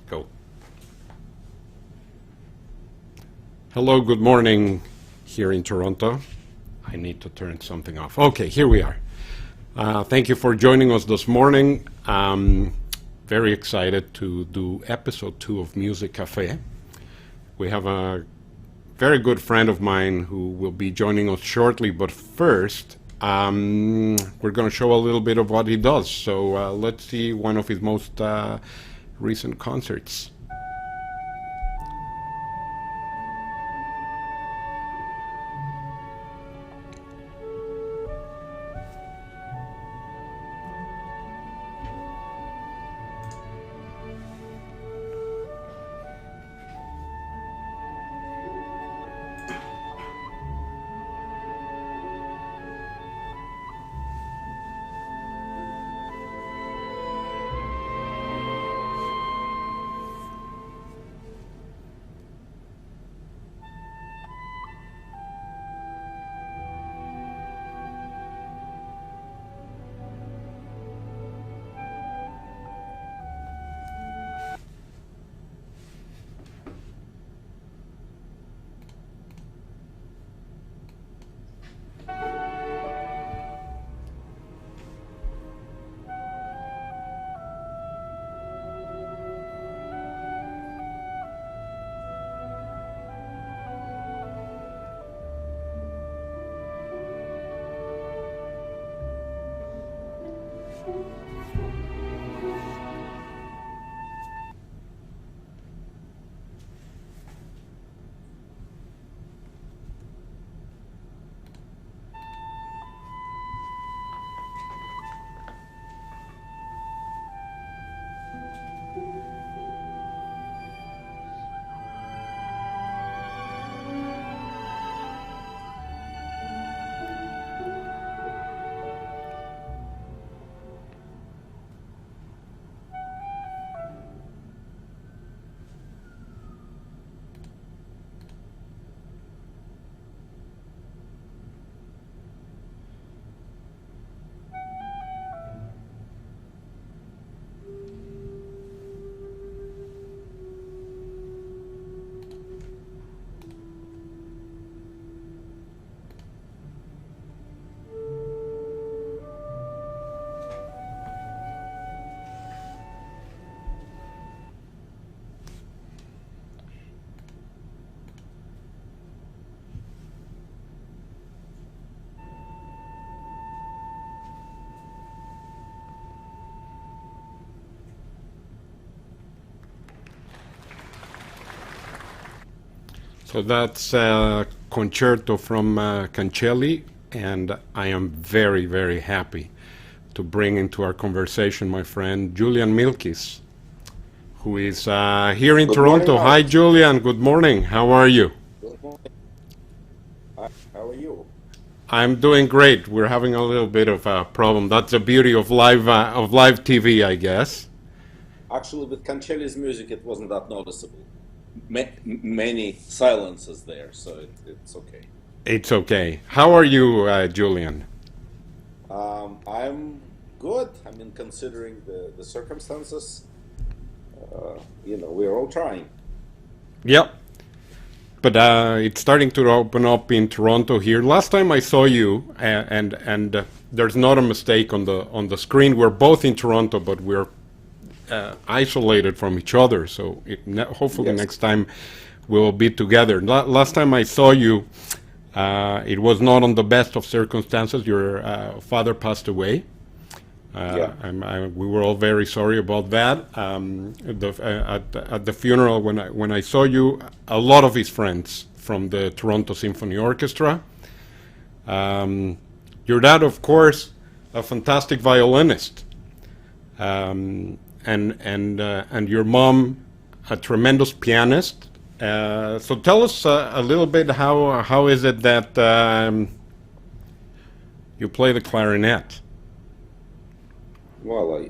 Go. Hello, good morning here in Toronto. I need to turn something off. Okay, here we are. Thank you for joining us this morning. Very excited to do episode 2 of MusiCafe. We have a very good friend of mine who will be joining us shortly, but first, we're going to show a little bit of what he does. So let's see one of his most recent concerts. So that's a concerto from Cancelli, and I am very, very happy to bring into our conversation my friend Julian Milkis, who is here in Good Toronto. morning, Hi, Art. Julian. Good morning. How are you? Good morning. How are you? I'm doing great. We're having a little bit of a problem. That's the beauty of live TV, I guess. Actually, with Cancelli's music, it wasn't that noticeable. Many silences there, so it's okay. It's okay. How are you, Julian? I'm good. I mean, considering the circumstances, we're all trying. Yep. But it's starting to open up in Toronto here. Last time I saw you, and there's not a mistake on the screen. We're both in Toronto, but we're isolated from each other. So hopefully Yes. next time we'll be together. Last time I saw you, it was not on the best of circumstances. Your father passed away. Yeah. We were all very sorry about that. At the funeral, when I saw you, a lot of his friends from the Toronto Symphony Orchestra. Your dad, of course, a fantastic violinist, and your mom, a tremendous pianist. So tell us a little bit how is it that you play the clarinet? Well,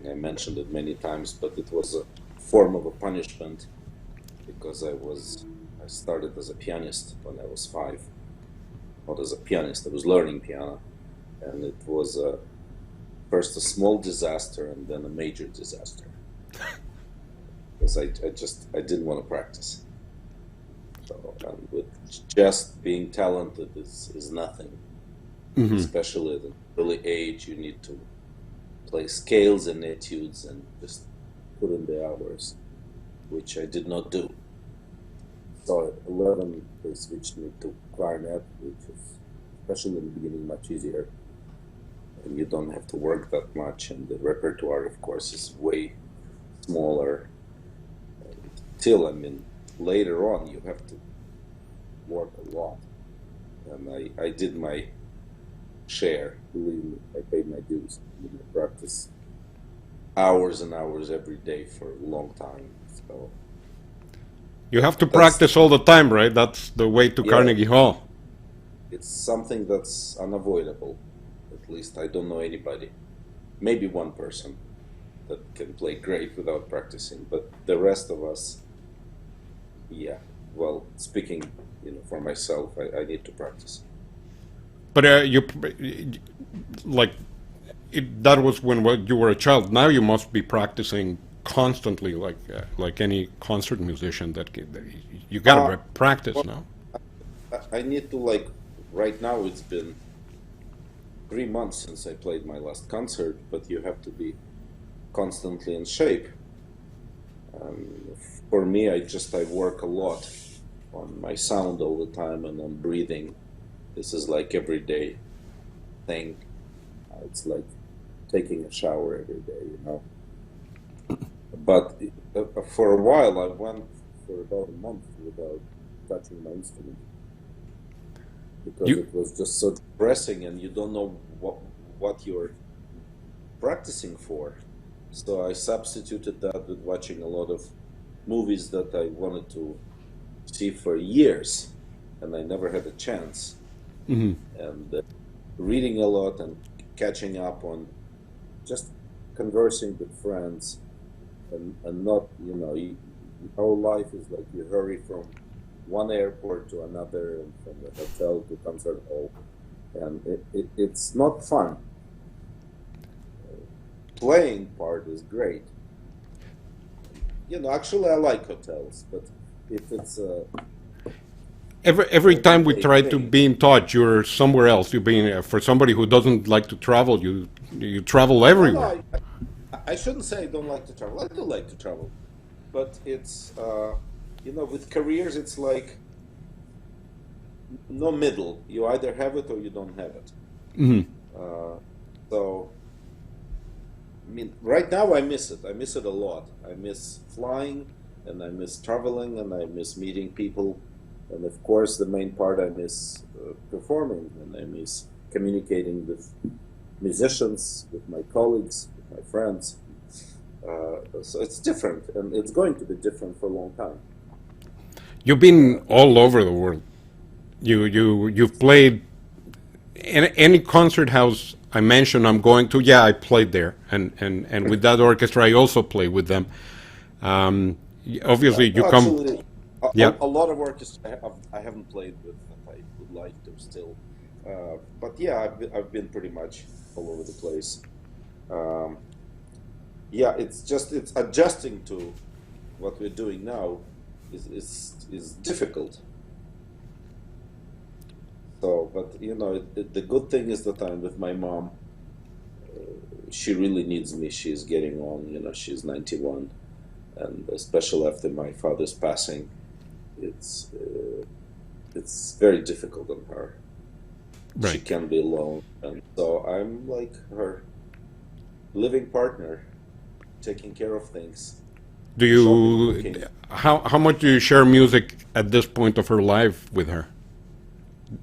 I mentioned it many times, but it was a form of a punishment because I started as a pianist when I was 5. Not as a pianist, I was learning piano, and it was first a small disaster and then a major disaster. because I didn't want to practice. So with just being talented is nothing, Hmm. especially at an early age. You need to play scales and etudes and just put in the hours, which I did not do. So at 11, they switched me to clarinet, which is, especially in the beginning, much easier. And you don't have to work that much. And the repertoire, of course, is way smaller. And till, I mean, later on, you have to work a lot. And I did my share. Believe me, I paid my dues. You know, practice hours and hours every day for a long time. So You have to that's, practice all the time, right? That's the way to yeah, Carnegie Hall. it's something that's unavoidable. At least I don't know anybody. Maybe one person that can play great without practicing, but the rest of us, yeah. Well, speaking, for myself, I need to practice. But like, that was when you were a child. Now you must be practicing constantly, like any concert musician. You got Uh, to practice well, now. I need to like right now. It's been 3 months since I played my last concert, but you have to be constantly in shape. For me, I work a lot on my sound all the time and on breathing. This is like everyday thing. It's like taking a shower every day. But for a while, I went for about a month without touching my instrument because You it was just so depressing, and you don't know what you're practicing for. So I substituted that with watching a lot of movies that I wanted to see for years, and I never had a chance. Mhm. And reading a lot and catching up on just conversing with friends, and not, our life is like you hurry from one airport to another and from the hotel to concert hall, and it's not fun. Playing part is great. Actually, I like hotels, but if it's a every time we everyday try to thing, be in touch, you're somewhere else. You're being for somebody who doesn't like to travel. You travel no, no, everywhere. I shouldn't say I don't like to travel. I do like to travel, but it's with careers, it's like no middle. You either have it or you don't have it. Hmm. Uh, so, I mean, right now I miss it. I miss it a lot. I miss flying, and I miss traveling, and I miss meeting people, and of course, the main part I miss performing, and I miss communicating with musicians, with my colleagues, with my friends. So it's different, and it's going to be different for a long time. You've been all Because over the world. You've played any concert house I mentioned. I'm going to. Yeah, I played there, and with that orchestra, I also play with them. Um, yeah, Obviously, you no, come. actually, Yeah. a lot of orchestras I haven't played with that I would like to still. But yeah, I've been pretty much all over the place. Um, yeah, it's adjusting to what we're doing now is difficult. So, but the good thing is that I'm with my mom. She really needs me. She's getting on. She's 91, and especially after my father's passing, it's uh, it's very difficult on her. She Right. can be alone, and so I'm like her living partner, taking care of things, Do shopping, you? cooking. How much do you share music at this point of her life with her?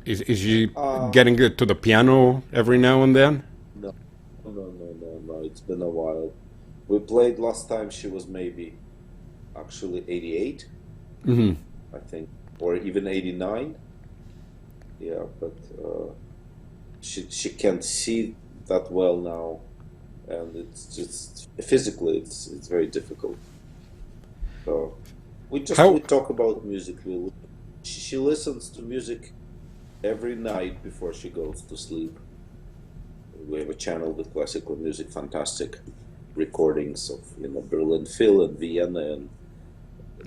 Is she Uh, getting it to the piano every now and then? no, no, no, no, no. It's been a while. We played last time. She was maybe actually 88, Hmm. I think, or even 89. Yeah, but she can't see that well now, and it's just physically it's very difficult. So we How? talk about music. She listens to music every night before she goes to sleep. We have a channel with classical music, fantastic recordings of Berlin Phil and Vienna, and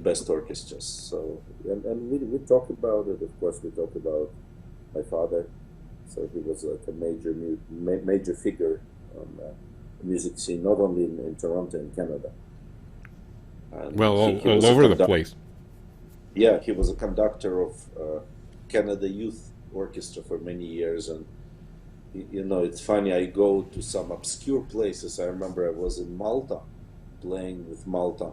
best orchestras. So, and we talk about it. Of course, we talk about my father. So he was like a major figure on the music scene, not only in Toronto and Canada. And Well, he all was a over the conductor. place. Yeah, he was a conductor of Canada Youth Orchestra for many years, and you know, it's funny. I go to some obscure places. I remember I was in Malta, playing with Malta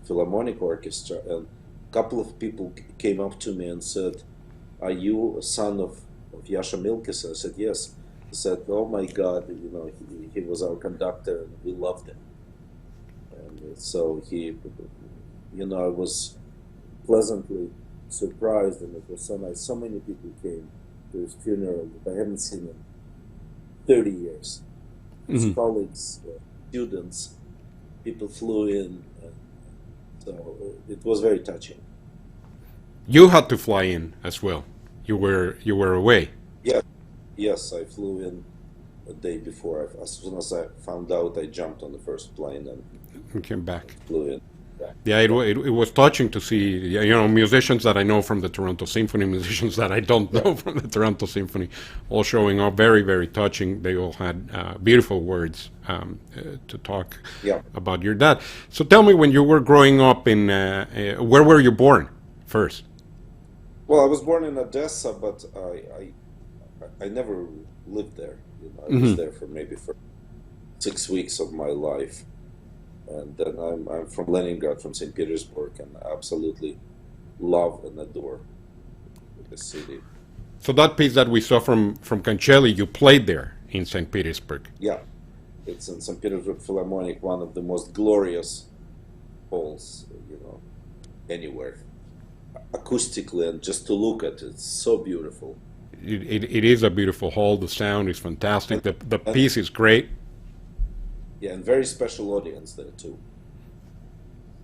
Philharmonic Orchestra, and a couple of people came up to me and said, "Are you a son of Yasha Milkis?" I said, "Yes." He said, "Oh my God, you know, he was our conductor, and we loved him." And so he, you know, I was pleasantly surprised, and it was so nice. So many people came to his funeral that I haven't seen in 30 years. His colleagues, students, people flew in, so it was very touching. You had to fly in as well. You were away. Yeah, yes, I flew in a day before. As soon as I found out, I jumped on the first plane And came back. and flew in. Yeah, Yeah, it was touching to see, musicians that I know from the Toronto Symphony, musicians that I don't yeah, know from the Toronto Symphony, all showing up. Very, very touching. They all had beautiful words to talk yeah. about your dad. So tell me, when you were growing up where were you born first? Well, I was born in Odessa, but I never lived there. You know, I was there for 6 weeks of my life, and then I'm from Leningrad, from St. Petersburg, and I absolutely love and adore the city. So that piece that we saw from Cancelli, you played there in St. Petersburg. Yeah, it's in St. Petersburg Philharmonic, one of the most glorious halls, you know, anywhere, acoustically, and just to look at it, it's so beautiful. It is a beautiful hall. The sound is fantastic. And, The and piece is great. yeah, and very special audience there too.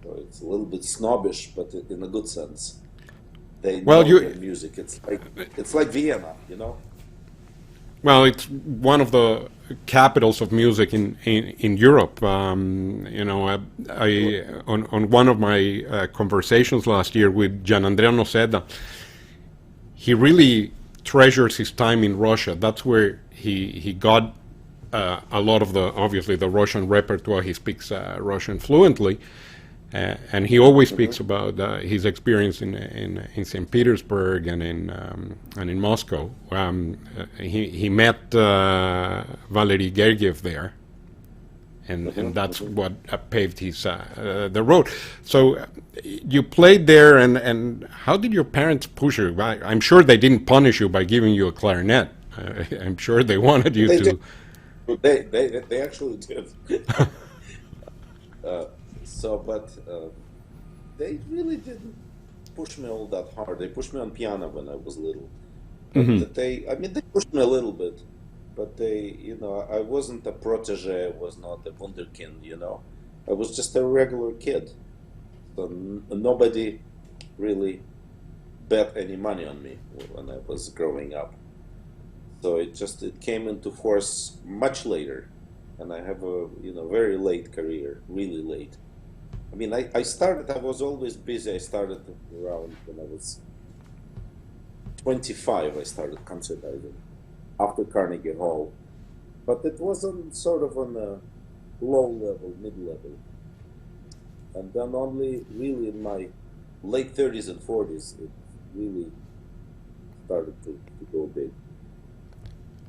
So it's a little bit snobbish, but in a good sense. They Well, know their music. It's like Vienna, you know. it's one of the capitals of music in Europe. On one of my conversations last year with Gianandrea Noceda, he really treasures his time in Russia. That's where he got a lot of obviously the Russian repertoire. He speaks Russian fluently, and he always speaks Hmm. about his experience in St. Petersburg and in Moscow. He met Valery Gergiev there, and Hmm. that's Hmm. what paved his the road. So you played there, and how did your parents push you? I'm sure they didn't punish you by giving you a clarinet. I'm sure they wanted you They did. to. They actually did. uh, but they really didn't push me all that hard. They pushed me on piano when I was little, but I mean, they pushed me a little bit, but I wasn't a protege. I was not a wunderkind. I was just a regular kid. So nobody really bet any money on me when I was growing up. So it came into force much later, and I have a very late career, really late. I mean, I was always busy. I started around when I was 25. I started concertizing after Carnegie Hall, but it wasn't sort of on a low level, mid level, and then only really in my late 30s and 40s it really started to go big.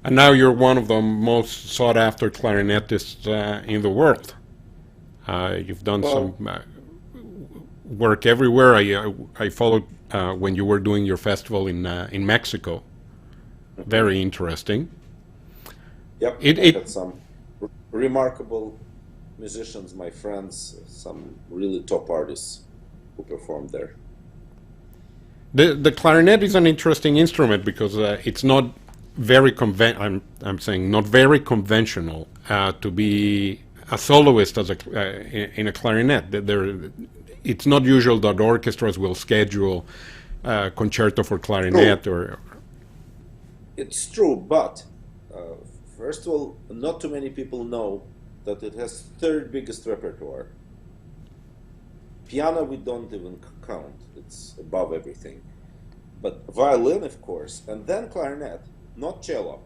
And now you're one of the most sought after clarinetists in the world. You've done some Well, work everywhere. I followed when you were doing your festival in Mexico. mhm. Very interesting. Yep, It I it had some remarkable musicians, my friends, some really top artists who performed there. the clarinet is an interesting instrument because it's not I'm saying not very conventional to be a soloist in a clarinet. It's not usual that orchestras will schedule concerto for True, clarinet or. it's true, but uh, first of all, not too many people know that it has third biggest repertoire. Piano we don't even count; it's above everything. But violin, of course, and then clarinet, not cello.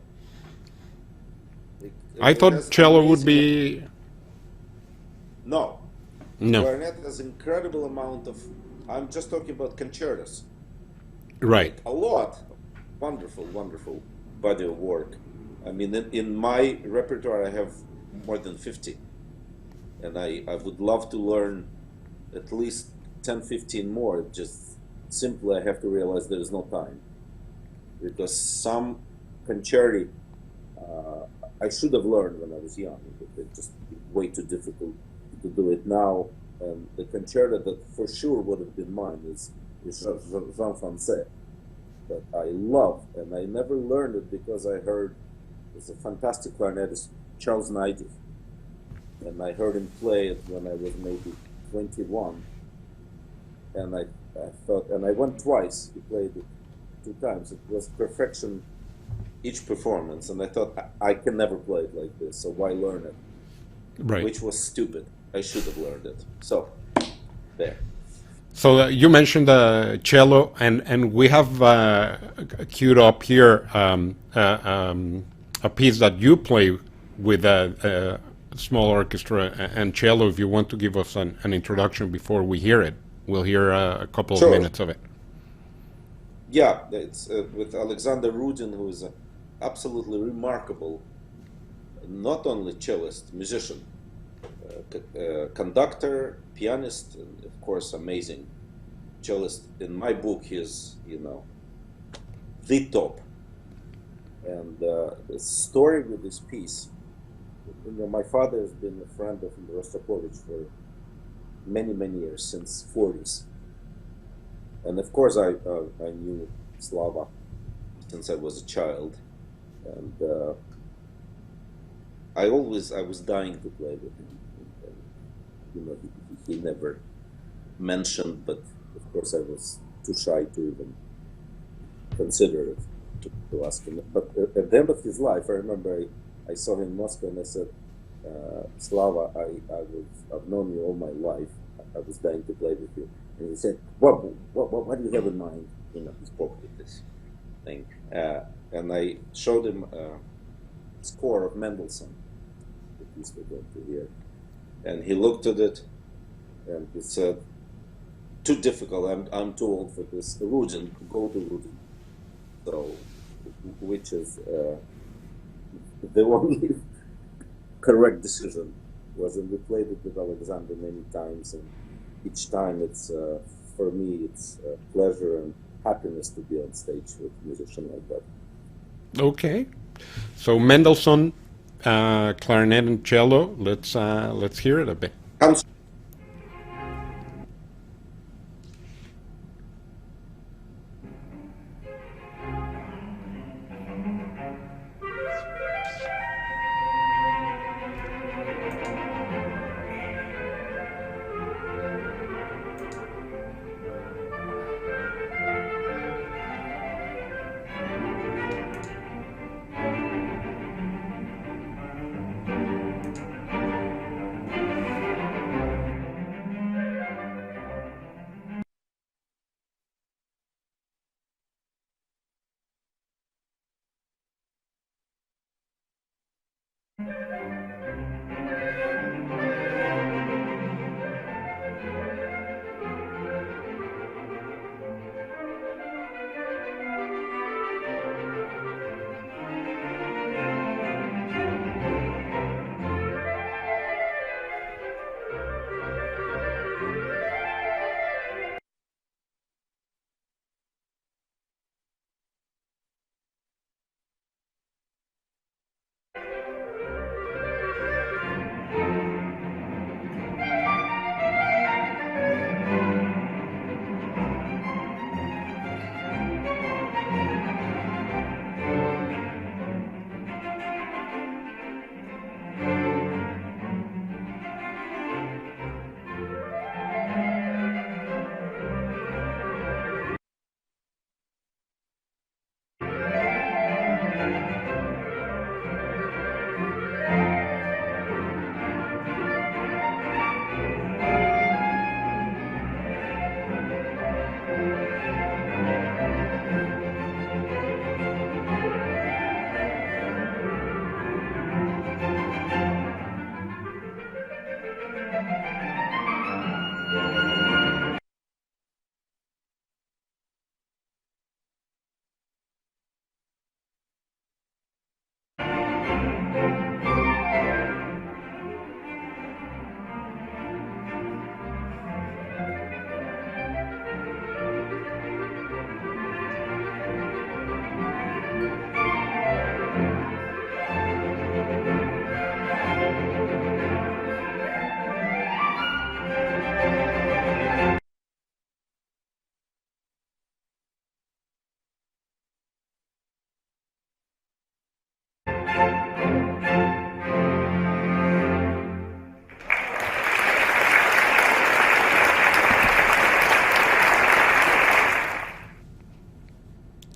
It, I it thought has cello would amazing. be No, no. clarinet has incredible amount of. I'm just talking about concertos, Right. like a lot. Wonderful, wonderful body of work. I mean, in my repertoire, I have more than 50, and I would love to learn at least 10, 15 more. Just simply, I have to realize there is no time because some concerti uh, I should have learned when I was young, but it's just way too difficult to do it now. And the concerto that for sure would have been mine is Jean Francais that I love, and I never learned it because I heard there's a fantastic clarinetist, Charles Naidoo, and I heard him play it when I was maybe 21, and I thought, and I went twice. He played it two times. It was perfection each performance, and I thought I can never play it like this, so why learn it? Right. Which was stupid. I should have learned it. So there. So you mentioned the cello, and we have queued up here a piece that you play with a small orchestra and cello. If you want to give us an introduction before we hear it, we'll hear a couple of Sure. minutes of it. Yeah, it's with Alexander Rudin, who is absolutely remarkable, not only cellist, musician, conductor, pianist, and of course, amazing cellist. In my book, he's, the top. And the story with this piece, my father has been a friend of Rostropovich for many, many years, since 40s. And of course, I knew Slava since I was a child, and I was dying to play with him. And, he never mentioned, but of course, I was too shy to even consider it to ask him. But at the end of his life, I remember I saw him in Moscow, and I said, Slava, I've known you all my life. I was dying to play with you. And he said, what do you have in mind? He spoke with this thing. And I showed him a score of Mendelssohn, the piece we're going to hear. And he looked at it and he said, too difficult. I'm too old for this. Rudin, go to Rudin. So, which is the only correct decision was, and we played it with Alexander many times, and each time it's for me it's a pleasure and happiness to be on stage with a musician like that. Okay. So Mendelssohn, clarinet and cello. Let's hear it a bit. Hans.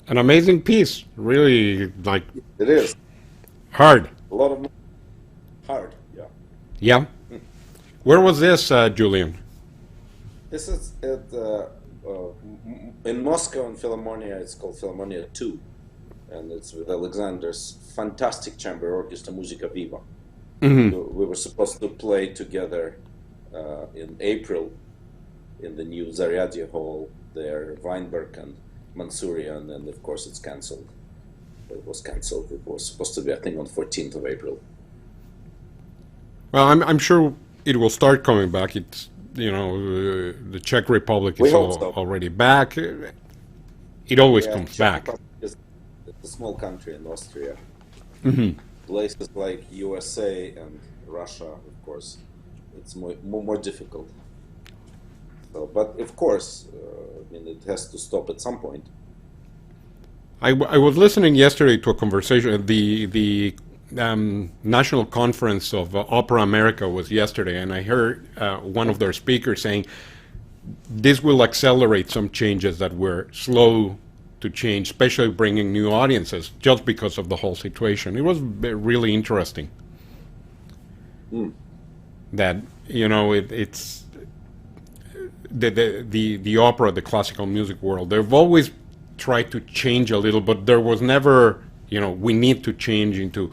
An amazing piece, really like It is hard. a lot of hard. Yeah. Yeah. Where was this, Julian? This is at in Moscow in Philharmonia. It's called Philharmonia 2, and it's with Alexander's fantastic chamber orchestra, Musica Viva. We were supposed to play together in April in the new Zaryadye Hall there, Weinberg and Mansourian, and of course it's cancelled. It was cancelled. It was supposed to be, I think, on 14th of April. Well, I'm sure it will start coming back. It's the Czech Republic We is hope so. already back. It always Yeah, comes Czech back. Republic is it's a small country in Austria. Places like USA and Russia, of course, it's more difficult. So, but of course, I mean, it has to stop at some point. I was listening yesterday to a conversation. The National Conference of Opera America was yesterday, and I heard one of their speakers saying this will accelerate some changes that were slow to change, especially bringing new audiences, just because of the whole situation. It was really interesting. That it's the opera, the classical music world. They've always tried to change a little, but there was never we need to change into.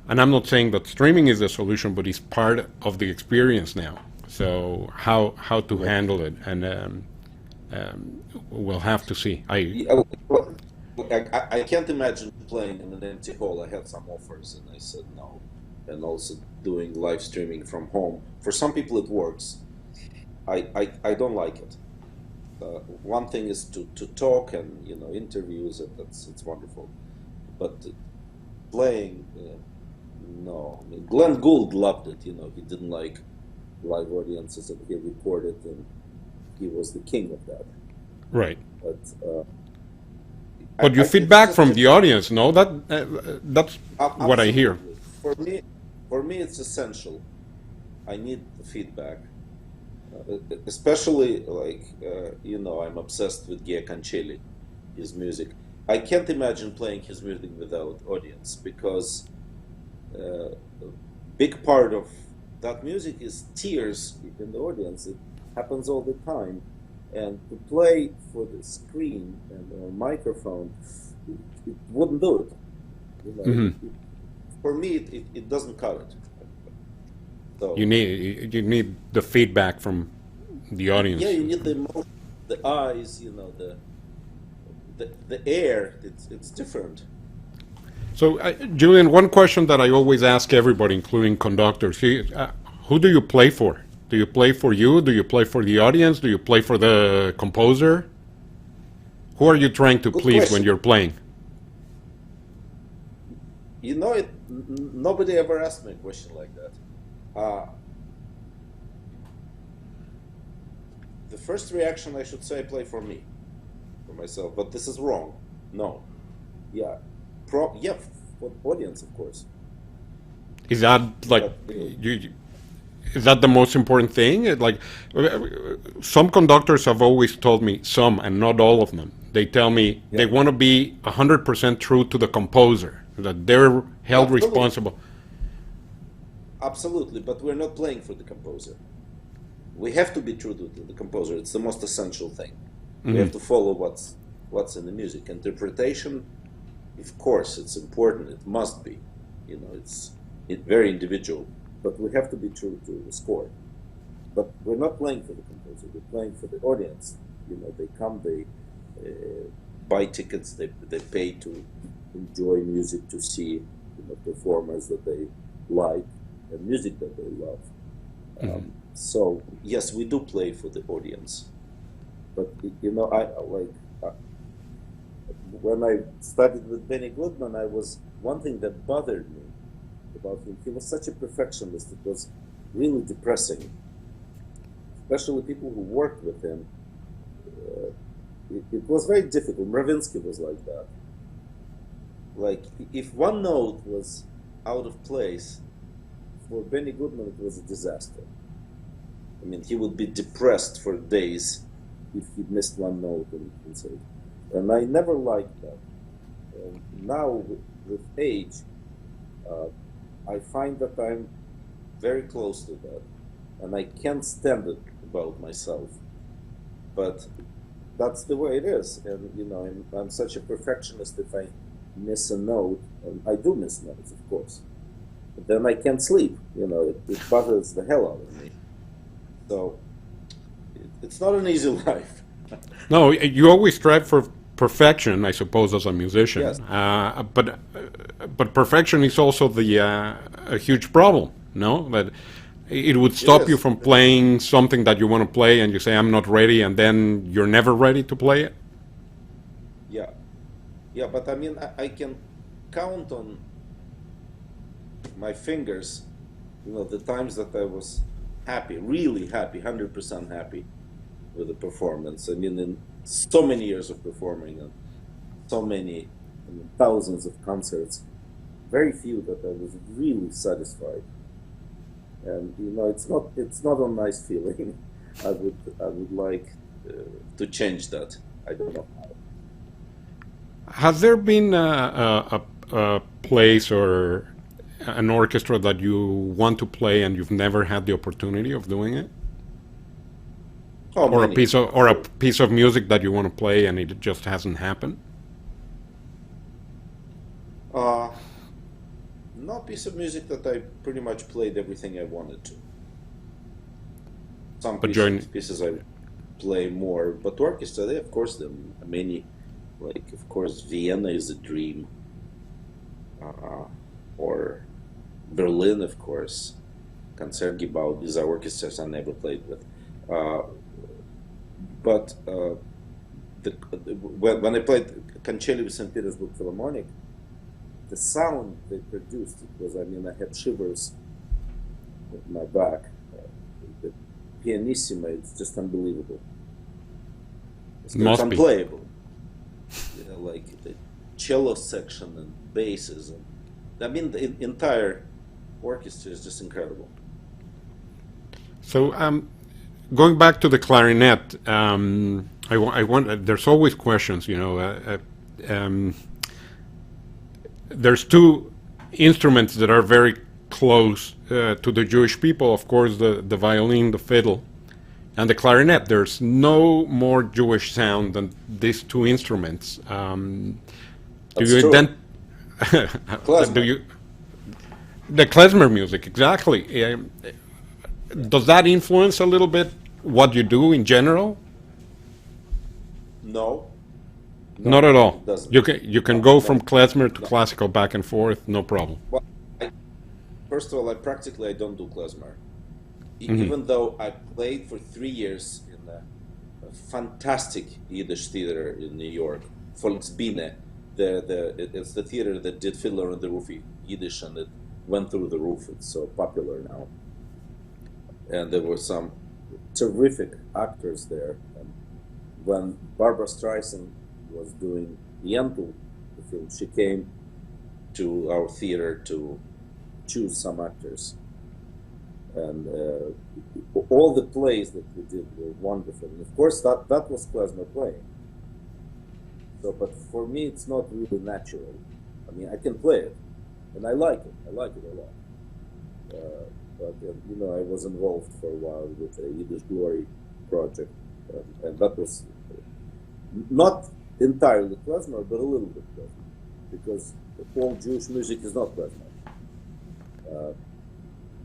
And I'm not saying that streaming is the solution, but it's part of the experience now. So how to handle it, and we'll have to see. Yeah, well, I can't imagine playing in an empty hall. I had some offers and I said no. And also doing live streaming from home. For some people it works. I don't like it. One thing is to talk and interviews, and it's wonderful. But playing, no. I mean, Glenn Gould loved it. He didn't like live audiences, and he recorded, and he was the king of that. Right. But But you I think feedback it's from just the audience, no? That's what I hear. absolutely. For me, it's essential. I need the feedback, especially like I'm obsessed with Giaconcelli, his music. I can't imagine playing his music without audience, because a big part of that music is tears in the audience. It happens all the time, and to play for the screen and a microphone, it wouldn't do it. For me, it doesn't cut it. So You need the feedback from the audience. yeah, you need the emotion, the eyes, the air. It's different. So, Julian, one question that I always ask everybody, including conductors, who do you play for? Do you play for you? Do you play for the audience? Do you play for the composer? Who are you trying to Good please when question. you're playing? Nobody ever asked me a question like that. The first reaction, I should say, I play for me, for myself, but this is wrong. No. Yeah. Yeah, for audience, of course. Is that like But you? Is that the most important thing? Some conductors have always told me, some and not all of them. They tell me yeah, they want to be 100% true to the composer, that they're held absolutely, responsible. absolutely. But we're not playing for the composer. We have to be true to the composer. It's the most essential thing. We have to follow what's in the music. Interpretation, of course, it's important. It must be. It's very individual. But we have to be true to the score. but we're not playing for the composer. We're playing for the audience. You know, they come, they buy tickets, they pay to enjoy music, to see, you know, performers that they like and music that they love. So yes, we do play for the audience, but you know, when I studied with Benny Goodman, I was one thing that bothered me about him. He was such a perfectionist. It was really depressing, especially people who worked with him. It was very difficult. Mravinsky was like that. Like, if one note was out of place, for Benny Goodman, it was a disaster. I mean, he would be depressed for days if he missed one note in concert. And I never liked that. And now, with age, I find that I'm very close to that. And I can't stand it about myself. But that's the way it is. And, you know, I'm such a perfectionist. If I miss a note, and I do miss notes, of course, but then I can't sleep. You know, it bothers the hell out of me. So it's not an easy life. No, you always strive for perfection, I suppose, as a musician. Yes. But perfection is also a huge problem. No, that it would stop you from playing something that you want to play, and you say, "I'm not ready," and then you're never ready to play it. Yeah, yeah. But I mean, I can count on my fingers, you know, the times that I was happy, really happy, 100% happy with the performance. I mean, in so many years of performing and so many, I mean, thousands of concerts, very few that I was really satisfied. And you know, it's not a nice feeling. I would like to change that. I don't know how. Has there been a place or an orchestra that you want to play and you've never had the opportunity of doing it? Oh, Or many. a piece of music that you want to play and it just hasn't happened? Uh, no piece of music that I pretty much played everything I wanted to. Some But join. pieces I play more, but orchestra, they, of course, there are many. Like, of course, Vienna is a dream, or Berlin, of course. Concertgebouw, these are orchestras I never played with. Uh, but when I played Concelli with St. Petersburg Philharmonic, the sound they produced, it was, I mean, I had shivers at my back. The pianissima, it's just unbelievable. It's Must be. unplayable. You know, like the cello section and basses, and I mean, the entire orchestra is just incredible. So, going back to the clarinet, I want. There's always questions, you know. There's two instruments that are very close to the Jewish people. Of course, the violin, the fiddle, and the clarinet. There's no more Jewish sound than these two instruments. Do That's you true. do Klezmer. you the klezmer music exactly? Does that influence a little bit what you do in general? No, Not no, at all. it doesn't. You can No, go from no, klezmer to no. classical back and forth, no problem. Well, I, first of all, I don't do klezmer. Hmm. Even though I played for 3 years in a fantastic Yiddish theater in New York, Volksbühne. It's the theater that did Fiddler on the Roof Yiddish, and it went through the roof. It's so popular now. And there were some terrific actors there. And when Barbara Streisand was doing Yentl, the film, she came to our theater to choose some actors. And all the plays that we did were wonderful. And of course, that was klezmer playing. So, but for me, it's not really natural. I mean, I can play it, and I like it. I like it a lot. But you know, I was involved for a while with a Yiddish Glory project, and that was not entirely klezmer, but a little bit klezmer, because all Jewish music is not klezmer.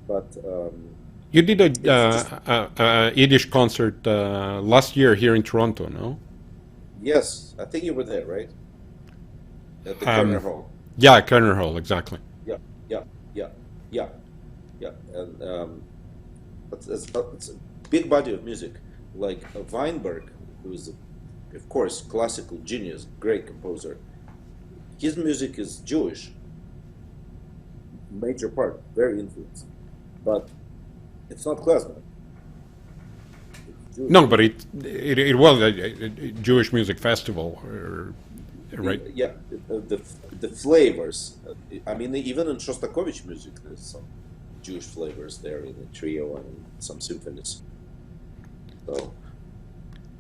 But You did It's just a Yiddish concert last year here in Toronto, no? yes. I think you were there, right? At the Kerner Um, Hall. yeah, Kerner Hall, exactly. Yeah, yeah, yeah, yeah, yeah. And it's a big body of music, like Weinberg, who is, of course, classical genius, great composer. His music is Jewish, major part, very influenced, but it's not klezmer. It's Jewish No, but music. it was a Jewish music festival, right? Yeah, the flavors. I mean, even in Shostakovich music, there's some Jewish flavors there in the trio and some symphonies. So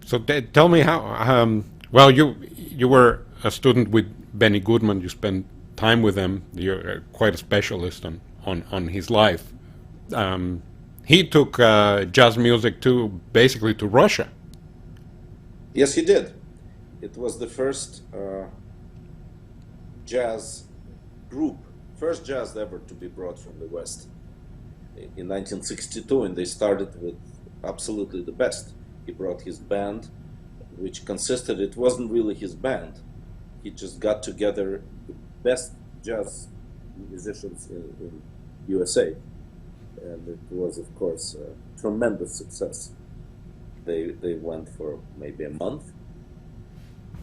So tell me how. Well, you were a student with Benny Goodman. You spent time with him. You're quite a specialist on his life. Um, he took jazz music to basically to Russia. yes, he did. It was the first jazz group, first jazz ever to be brought from the West in 1962, and they started with absolutely the best. He brought his band, which consisted, it wasn't really his band. He just got together the best jazz musicians in USA, and it was, of course, a tremendous success. They went for maybe a month,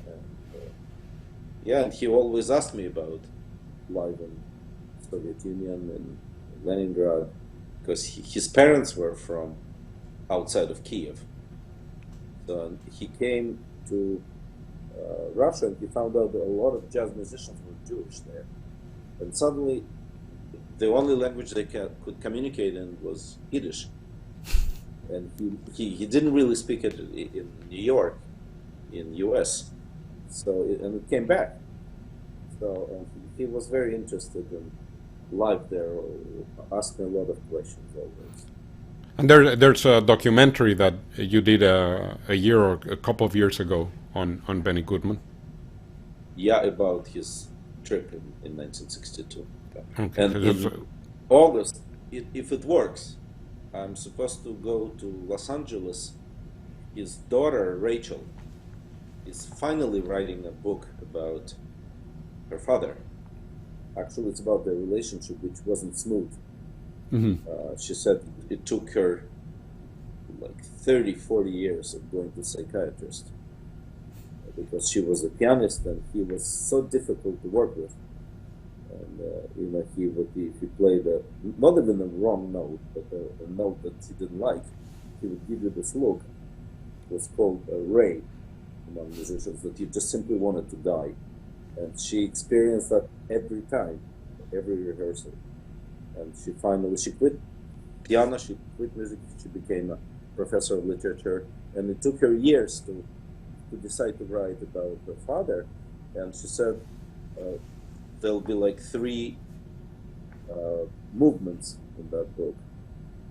and yeah, and he always asked me about live in Soviet Union and Leningrad, because his parents were from outside of Kiev. So he came to Russia and he found out that a lot of jazz musicians were Jewish there. And suddenly, the only language they could communicate in was Yiddish. And he didn't really speak it in New York, in US. So, and it came back. So, and he was very interested in life there, asked me a lot of questions always. And there's a documentary that you did a year or a couple of years ago on Benny Goodman. Yeah, about his trip in 1962. Yeah. Okay, And in August, if it works, I'm supposed to go to Los Angeles. His daughter, Rachel, is finally writing a book about her father. Actually, it's about their relationship, which wasn't smooth. She said it took her like 30, 40 years of going to psychiatrist because she was a pianist and he was so difficult to work with. And if he played not even a wrong note, but a note that she didn't like, he would give you this look. It was called a ray among musicians that you just simply wanted to die. And she experienced that every time, every rehearsal. And she quit piano, she quit music, she became a professor of literature. And it took her years to decide to write about her father. And she said there'll be like three movements in that book.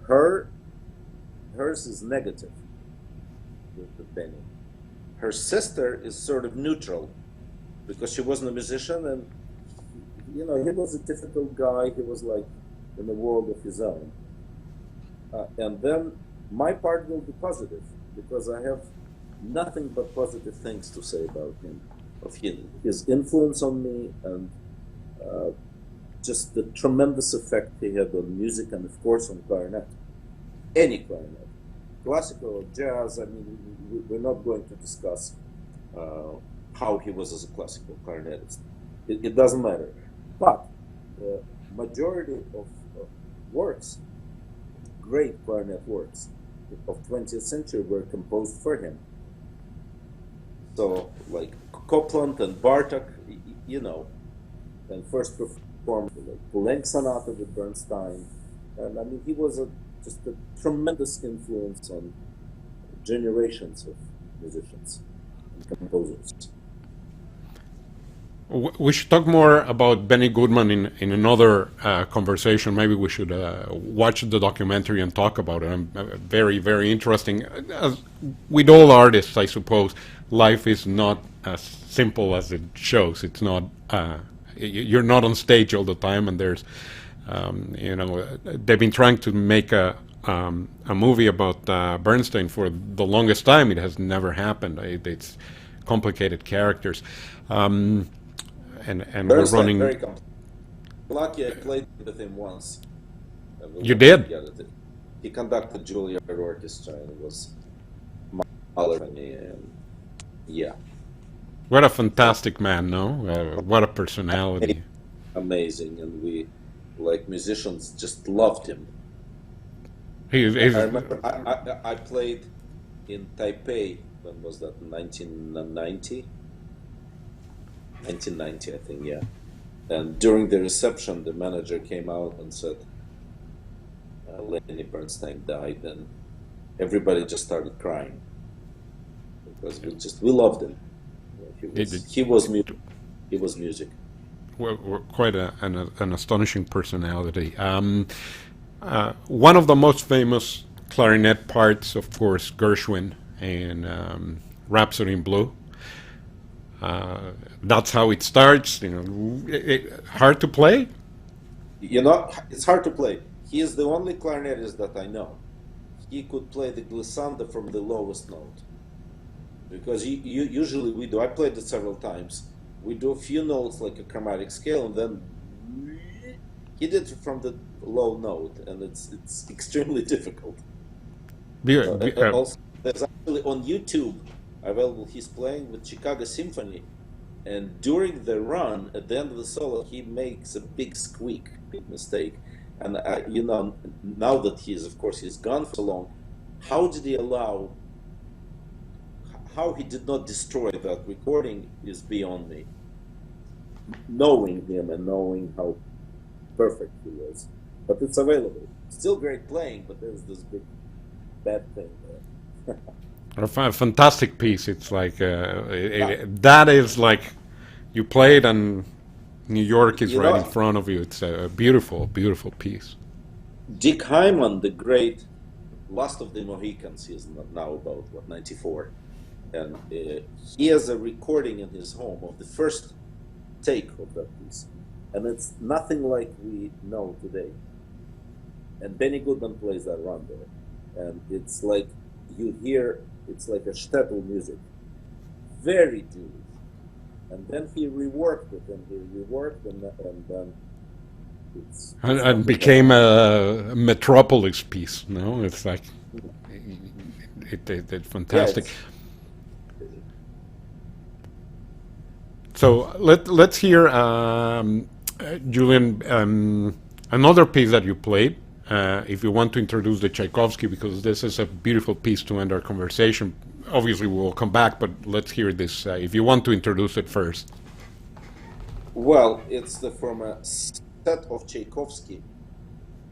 Hers is negative with Benny. Her sister is sort of neutral because she wasn't a musician and he was a difficult guy. He was like in a world of his own. And then my part will be positive because I have nothing but positive things to say about him, of his influence on me, and just the tremendous effect he had on music and, of course, on clarinet. Any clarinet, classical or jazz. I mean, we're not going to discuss how he was as a classical clarinetist. It doesn't matter. But the majority of works, great clarinet works of 20th century, were composed for him. So, like Copland and Bartok, and first performed like Poulenc Sonata with Bernstein. And I mean, he was just a tremendous influence on generations of musicians and composers. We should talk more about Benny Goodman in another conversation. Maybe we should watch the documentary and talk about it. Very, very interesting. As with all artists, I suppose, life is not as simple as it shows. It's not. You're not on stage all the time, and there's, they've been trying to make a a movie about Bernstein for the longest time. It has never happened. It's complicated characters, and we're Bernstein, running. very complex. Lucky I played with him once. I will You never did? forget it. He conducted Juilliard Orchestra and it was marvelous for me. And yeah, What a fantastic man, no? What a personality. amazing. And we, like musicians, just loved him. He's I remember I played in Taipei. When was that? 1990? 1990, I think, yeah. And during the reception, the manager came out and said, Lenny Bernstein died, and everybody just started crying because we loved him. He was music. He was music. quite an astonishing personality. One of the most famous clarinet parts, of course, Gershwin in Rhapsody in Blue. That's how it starts. Hard to play. It's hard to play. He is the only clarinetist that I know. He could play the glissando from the lowest note. Because usually we do. I played it several times. We do a few notes like a chromatic scale, and then he did it from the low note, and it's extremely difficult. Also, there's actually on YouTube available. He's playing with Chicago Symphony, and during the run, at the end of the solo, he makes a big squeak, big mistake. And now that he's gone for so long, how did he allow? How he did not destroy that recording is beyond me. Knowing him and knowing how perfect he was, but it's available. Still great playing, but there's this big bad thing there. A fantastic piece. It's like that is like you play it and New York is right in front of you. It's a beautiful, beautiful piece. Dick Hyman, the great Last of the Mohicans, he is now about 94, and he has a recording in his home of the first take of that piece, and it's nothing like we know today. And Benny Goodman plays that run there, and it's like you hear, it's like a shtetl music, very Jewish. And then he reworked it, and then it's and became a Metropolis piece. No, it's like it's fantastic. Yeah, So let's hear Julian, another piece that you played. If you want to introduce the Tchaikovsky, because this is a beautiful piece to end our conversation. Obviously, we will come back, but let's hear this. If you want to introduce it first. Well, it's from a set of Tchaikovsky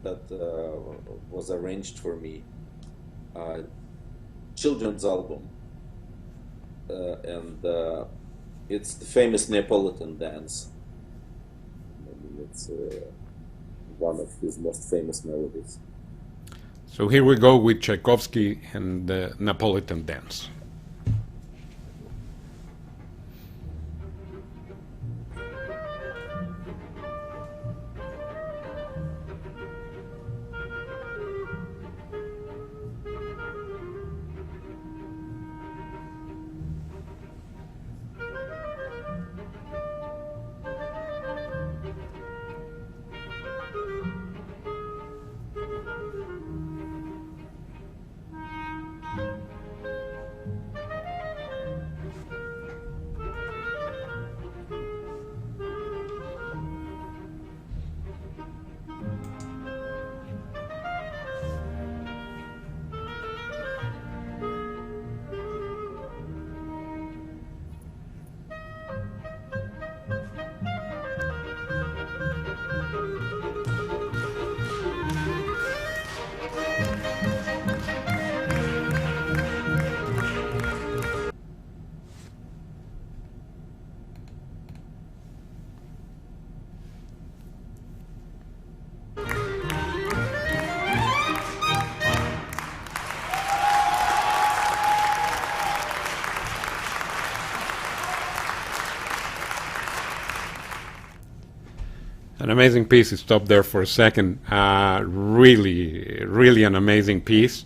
that was arranged for me, children's album, and it's the famous Neapolitan dance. It's one of his most famous melodies. So here we go with Tchaikovsky and the Neapolitan dance. An amazing piece. Stop there for a second. Really, really an amazing piece.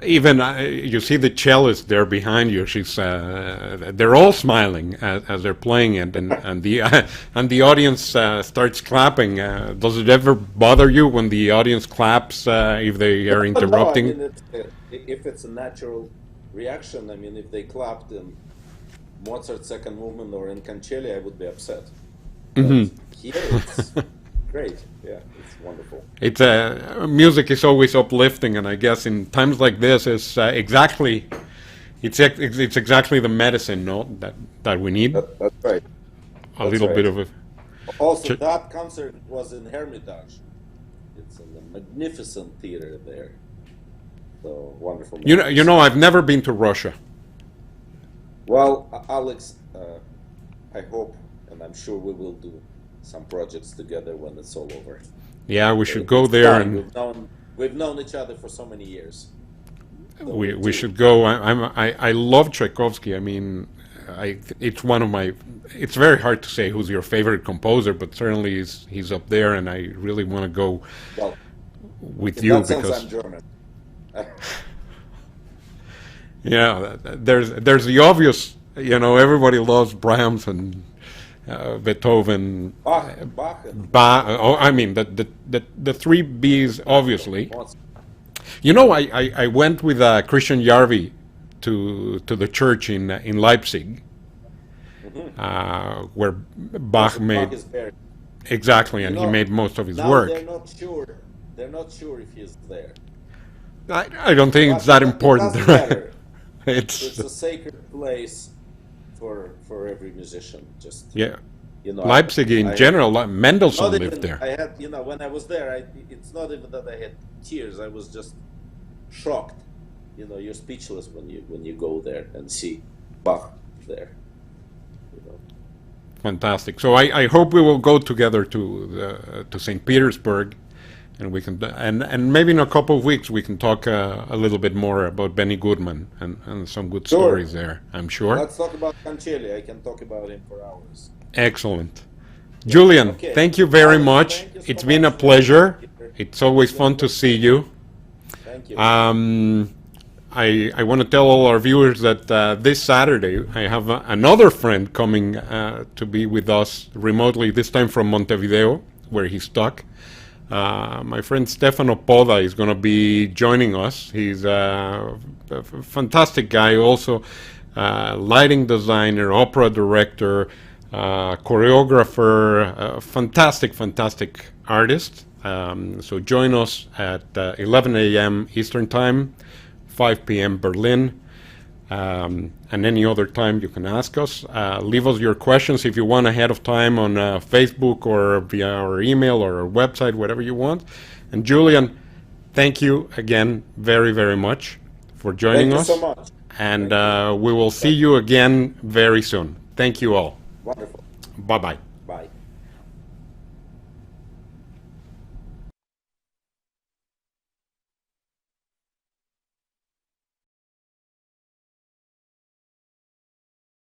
Even you see the cellist there behind you. They're all smiling as they're playing it, and the and the audience starts clapping. Does it ever bother you when the audience claps if they are interrupting? No, I mean, if it's a natural reaction, I mean, if they clapped in Mozart's second movement or in Cancelli, I would be upset. But here it's great. Yeah, it's wonderful. It's music is always uplifting, and I guess in times like this, it's exactly it's exactly the medicine, no, that we need. That's right. A little bit of a. Also, that concert was in Hermitage. It's in a magnificent theater there. So wonderful. You know, I've never been to Russia. Well, Alex, I hope, and I'm sure we will do some projects together when it's all over. Yeah, we should go there, and we've known each other for so many years. So we should go. I love Tchaikovsky. I mean, it's one of my. It's very hard to say who's your favorite composer, but certainly he's up there, and I really want to go with you because I'm German. Yeah, there's the obvious. You know, everybody loves Brahms and Beethoven, Bach. Oh, I mean the three Bs, obviously. You know, I went with Christian Jarvi to the church in Leipzig, where Bach made exactly, and he made most of his work. They're not sure if he's there. I don't think it's that important. It doesn't matter. It's a sacred place for every musician. Just yeah. You know, Leipzig in general, Mendelssohn lived there. I had, when I was there, it's not even that I had tears. I was just shocked. You know, you're speechless when you go there and see Bach there. You know. Fantastic. So I hope we will go together to St. Petersburg, and we can and maybe in a couple of weeks we can talk a little bit more about Benny Goodman and some good stories there. I'm sure. Let's talk about Cancelli. I can talk about him for hours. Excellent. Julian, thank you very much. It's been a pleasure. It's always fun to see you. Thank you. I want to tell all our viewers that this Saturday I have another friend coming to be with us remotely, this time from Montevideo, where he's stuck. My friend Stefano Poda is going to be joining us. He's a fantastic guy, also lighting designer, opera director, choreographer, fantastic artist. So join us at 11 a.m. Eastern Time, 5 p.m. Berlin, and any other time you can ask us. Leave us your questions if you want ahead of time on Facebook or via our email or our website, whatever you want. And Julian, thank you again very much for joining us. Thank you so much. And we will see you again very soon. Thank you all. Wonderful. Bye-bye.